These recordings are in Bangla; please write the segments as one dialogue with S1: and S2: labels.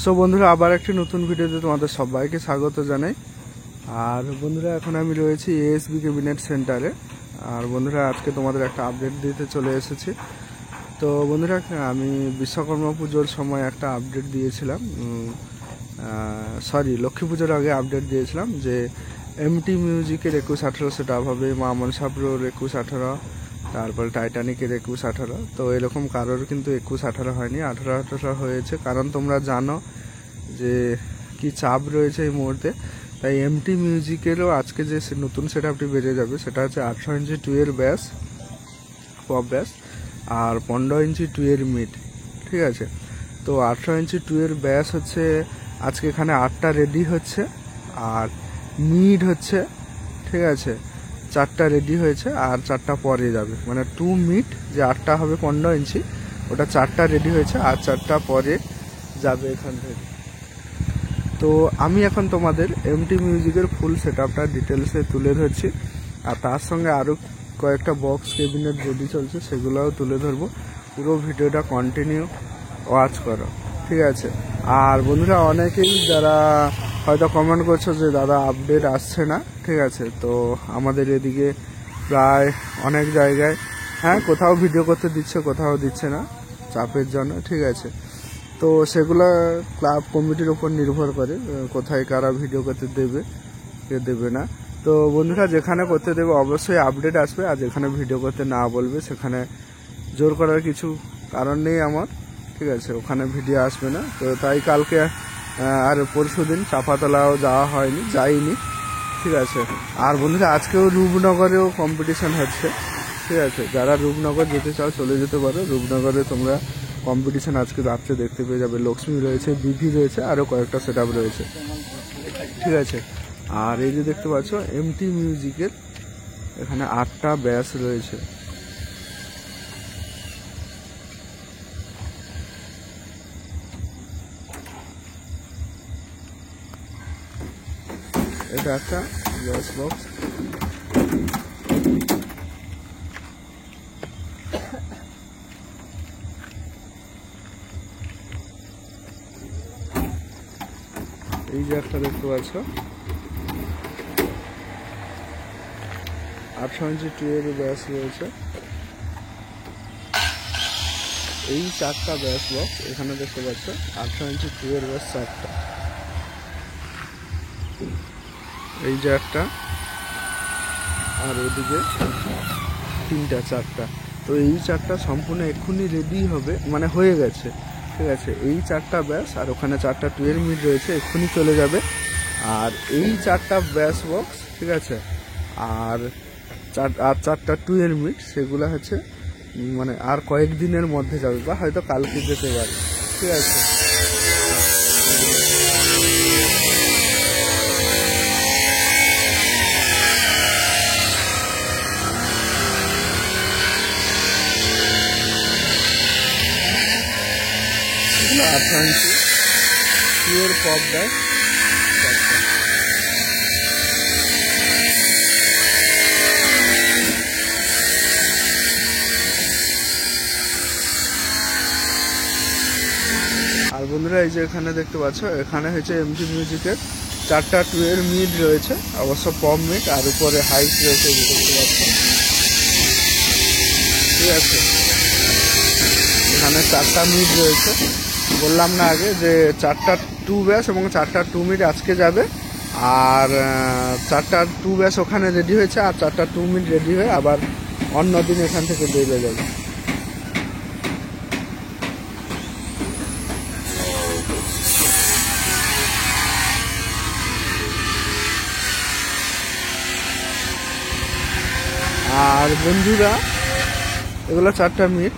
S1: সো বন্ধুরা, আবার একটি নতুন ভিডিওতে তোমাদের সবাইকে স্বাগত জানাই। আর বন্ধুরা, এখন আমি রয়েছি এএসবি ক্যাবিনেট সেন্টারে। আর বন্ধুরা, আজকে তোমাদের একটা আপডেট দিতে চলে এসেছি। তো বন্ধুরা, আমি বিশ্বকর্মা পুজোর সময় একটা আপডেট দিয়েছিলাম, লক্ষ্মী পুজোর আগে আপডেট দিয়েছিলাম যে এমটি মিউজিকের 21-18 সেট আপ হবে, মা মনসা প্রোর 21-18, তারপর টাইটানিকের 21-18। তো এরকম কারোর কিন্তু 21-18 হয়নি, 18-18 হয়েছে। কারণ তোমরা জানো যে কি চাপ রয়েছে এই মুহূর্তে। তাই এমটি মিউজিকেরও আজকে যে নতুন সেট আপটি বেরিয়ে যাবে সেটা হচ্ছে 18 ইঞ্চি 2 এর ব্যাস, পপ ব্যাস, আর 15 ইঞ্চি 2 এর মিড। ঠিক আছে, তো 18 ইঞ্চি 2 এর ব্যাস হচ্ছে আজকে এখানে 8টা রেডি হচ্ছে, আর মিড হচ্ছে, ঠিক আছে, 4টা রেডি হয়েছে আর 4টা পরে যাবে। মানে 2 মিড যে 8টা হবে 15 ইঞ্চি, ওটা 4টা রেডি হয়েছে আর 4টা পরে যাবে এখান থেকে। তো আমি এখন তোমাদের এমটি মিউজিকের ফুল সেট আপটা ডিটেলসে তুলে ধরছি, আর তার সঙ্গে আরও কয়েকটা বক্স ক্যাবিনেট রেডি চলছে, সেগুলোও তুলে ধরবো। পুরো ভিডিওটা কন্টিনিউ ওয়াচ করো, ঠিক আছে। আর বন্ধুরা, অনেকেই যারা হয়তো কমেন্ট করছো যে দাদা আপডেট আসছে না, ঠিক আছে। তো আমাদের এদিকে প্রায় অনেক জায়গায় কোথাও ভিডিও করতে দিচ্ছে, কোথাও দিচ্ছে না চাপের জন্য, ঠিক আছে। তো সেগুলো ক্লাব কমিটির উপর নির্ভর করে কোথায় কারা ভিডিও করতে দেবে, কে দেবে না। তো বন্ধুরা, যেখানে করতে দেবে অবশ্যই আপডেট আসবে, আর যেখানে ভিডিও করতে না বলবে সেখানে জোর করার কিছু কারণ নেই আমার, ঠিক আছে, ওখানে ভিডিও আসবে না। তো তাই কালকে আর পরশুদিন চাপাতলাও যাওয়া হয়নি, যাইনি, ঠিক আছে। আর বন্ধুরা, আজকেও রূপনগরেও কম্পিটিশন হচ্ছে, ঠিক আছে। যারা রূপনগর যেতে চাও চলে যেতে পারো। রূপনগরে তোমরা কম্পিটিশন আজকে রাত্রে দেখতে পেয়ে যাবে। লক্ষ্মী রয়েছে, বিভি রয়েছে, আরও কয়েকটা সেট আপ রয়েছে, ঠিক আছে। আর এই যে দেখতে পাচ্ছ এমটি মিউজিকের এখানে 8টা ব্যাস রয়েছে। এটা একটা ব্যাস বক্স, এই যে একটা দেখতে পাচ্ছ 18 ইঞ্চি 2 এর ব্যাস রয়েছে। এই 4টা ব্যাস বক্স এখানে দেখতে পাচ্ছ, 18 ইঞ্চি 2 এর ব্যাস 4টা। এই যে একটা, আর ওদিকে 3টা, 4টা। তো এই 4টা সম্পূর্ণ এক্ষুনি রেডি হবে, মানে হয়ে গেছে, ঠিক আছে। এই 4টা ব্যাস আর ওখানে 4টা 2 এর মিড রয়েছে, এক্ষুনি চলে যাবে। আর এই 4টা ব্যাস বক্স, ঠিক আছে, আর 4টা 2 এর মিড, সেগুলো হচ্ছে মানে আর কয়েকদিনের মধ্যে যাবে, বা হয়তো কালকে যেতে পারে, ঠিক আছে। এগুলো 18 ইঞ্চি 2 এর পপ ব্যাস। আর বন্ধুরা, এই যে এখানে দেখতে পাচ্ছ, এখানে হচ্ছে এমটি মিউজিকের 4টা 2 এর মিড রয়েছে, অবশ্য পপ মিড, আর উপরে হাইট রয়েছে, দেখতে পাচ্ছ, ঠিক আছে। এখানে 4টা মিড রয়েছে, বললাম না আগে যে 4টা 2 ব্যাস এবং 4টা 2 মিড আজকে যাবে, আর 4টা 2 ব্যাস ওখানে রেডি হয়েছে, আর 4টা 2 মিড রেডি হয়ে আবার অন্যদিন এখান থেকে বেরিয়ে যাবে। আর বন্ধুরা, এগুলো 4টা মিড।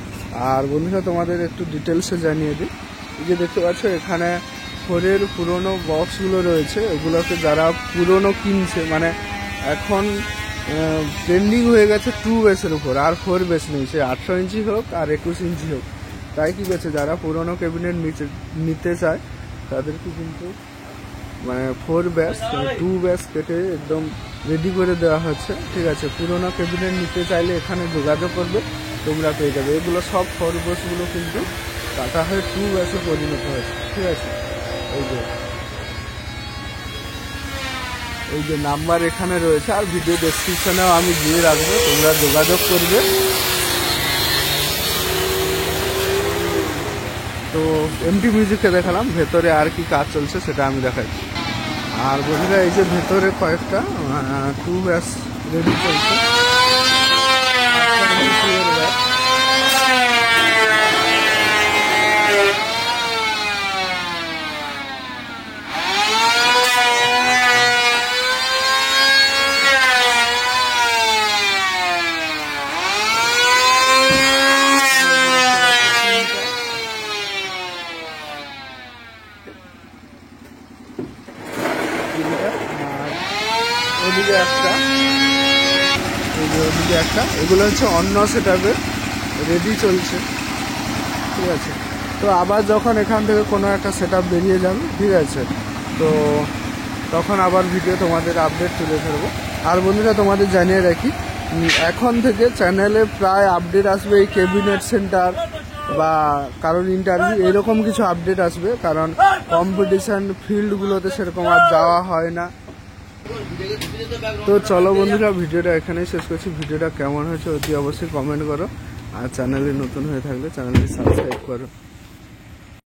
S1: আর বন্ধুরা, তোমাদের একটু ডিটেলসে জানিয়ে দিই। এই যে দেখতে পাচ্ছ এখানে 4 পুরোনো বক্সগুলো রয়েছে, এগুলোকে যারা পুরোনো কিনছে, মানে এখন ট্রেন্ডিং হয়ে গেছে 2 বেসের উপর, আর 4 বেস নেই, সে 18 ইঞ্চি হোক আর 21 ইঞ্চি হোক। তাই কি করছে, যারা পুরোনো ক্যাবিনেট নিতে চায় তাদেরকে কিন্তু মানে 4 ব্যাস 2 ব্যাস কেটে একদম রেডি করে দেওয়া হচ্ছে, ঠিক আছে। পুরোনো ক্যাবিনেট নিতে চাইলে এখানে যোগাযোগ করবে, তোমরা পেয়ে যাবে। এগুলো সব 4 ব্যাসগুলো কিন্তু কাটা হয়ে 2 ব্যাসে পরিণত হয়েছে, ঠিক আছে। এই যে নাম্বার এখানে রয়েছে, আর ভিডিও ডেসক্রিপশনেও আমি দিয়ে রাখবো, তোমরা যোগাযোগ করবে। তো এমটি মিউজিককে দেখালাম, ভেতরে আর কি কাজ চলছে সেটা আমি দেখাচ্ছি। আর বন্ধুরা এই যে ভেতরে কয়েকটা টু ব্যাস রেডি চলছে। ওদিকে একটা, ওদিকে একটা, এগুলো হচ্ছে অন্য সেটআপে রেডি চলছে, ঠিক আছে। তো আবার যখন এখান থেকে কোনো একটা সেটআপ বেরিয়ে যাবে, ঠিক আছে, তো তখন আবার ভিডিও তোমাদের আপডেট তুলে ধরবো। আর বন্ধুরা তোমাদের জানিয়ে রাখি, এখন থেকে চ্যানেলে প্রায় আপডেট আসবে এই ক্যাবিনেট সেন্টার বা কারোর ইন্টারভিউ, এরকম কিছু আপডেট আসবে, কারণ কম্পিটিশন ফিল্ডগুলোতে সেরকম আর যাওয়া হয় না। তো চলো বন্ধুরা, ভিডিওটা এখানেই শেষ করছি। ভিডিওটা কেমন হয়েছে অতি অবশ্যই কমেন্ট করো, আর চ্যানেলে নতুন হয়ে থাকলে চ্যানেলটি সাবস্ক্রাইব করো।